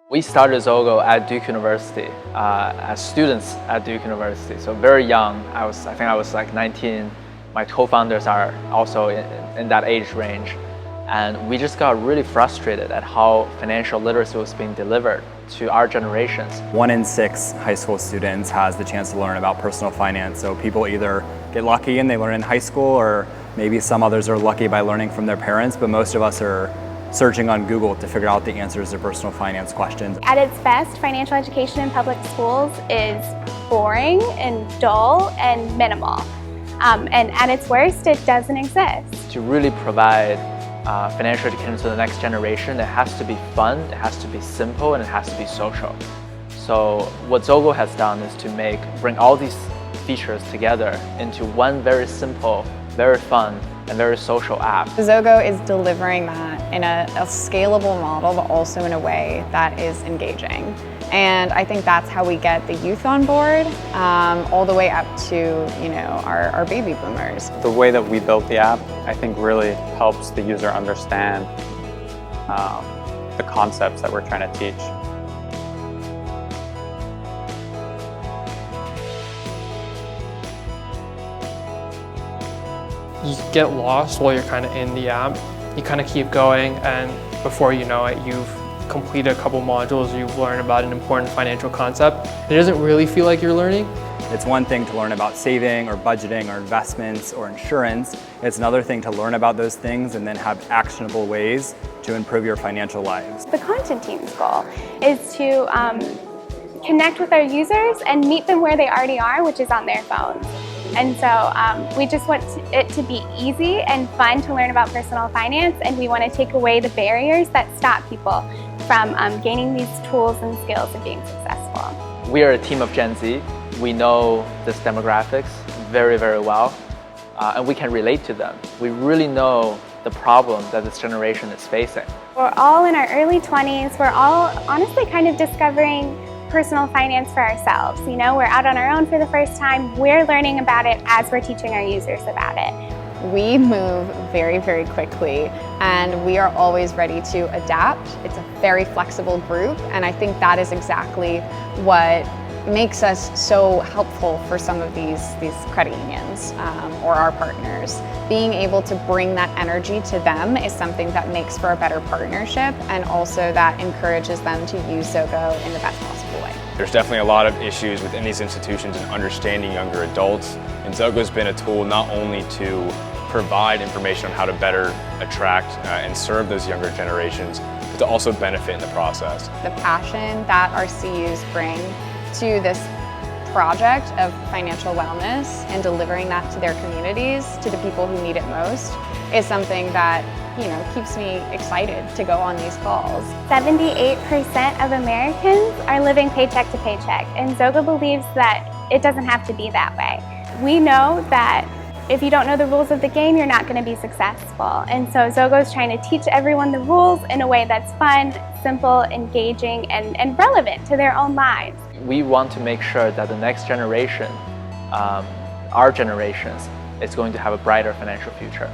We started Zogo at Duke University, as students at Duke University. So very young. I think I was like 19. My co-founders are also in that age range. And we just got really frustrated at how financial literacy was being delivered to our generations. 1 in 6 high school students has the chance to learn about personal finance. So people either get lucky and they learn in high school, or maybe some others are lucky by learning from their parents, but most of us are searching on Google to figure out the answers to personal finance questions. At its best, financial education in public schools is boring and dull and minimal. And at its worst, it doesn't exist. To really provide financial education to the next generation, it has to be fun, it has to be simple, and it has to be social. So what Zogo has done is to bring all these features together into one very simple, very fun, and very social app. Zogo is delivering that in a scalable model, but also in a way that is engaging. And I think that's how we get the youth on board, all the way up to our baby boomers. The way that we built the app, I think, really helps the user understand the concepts that we're trying to teach. You get lost while you're kind of in the app. You kind of keep going, and before you know it, you've completed a couple modules, you've learned about an important financial concept. It doesn't really feel like you're learning. It's one thing to learn about saving or budgeting or investments or insurance. It's another thing to learn about those things and then have actionable ways to improve your financial lives. The content team's goal is to connect with our users and meet them where they already are, which is on their phones. And so we just want it to be easy and fun to learn about personal finance, and we want to take away the barriers that stop people from gaining these tools and skills and being successful. We are a team of Gen Z. We know this demographics very, very well, and we can relate to them. We really know the problem that this generation is facing. We're all in our early 20s. We're all honestly kind of discovering personal finance for ourselves. We're out on our own for the first time. We're learning about it as we're teaching our users about it. We move very, very quickly, and we are always ready to adapt. It's a very flexible group, and I think that is exactly what makes us so helpful for some of these credit unions or our partners. Being able to bring that energy to them is something that makes for a better partnership, and also that encourages them to use Zogo in the best possible way. There's definitely a lot of issues within these institutions in understanding younger adults, and Zogo's been a tool not only to provide information on how to better attract and serve those younger generations, but to also benefit in the process. The passion that our CUs bring to this project of financial wellness and delivering that to their communities, to the people who need it most, is something that keeps me excited to go on these calls. 78% of Americans are living paycheck to paycheck, and Zogo believes that it doesn't have to be that way. We know that if you don't know the rules of the game, you're not going to be successful. And so Zogo is trying to teach everyone the rules in a way that's fun, simple, engaging, and relevant to their own lives. We want to make sure that the next generation, our generations, is going to have a brighter financial future.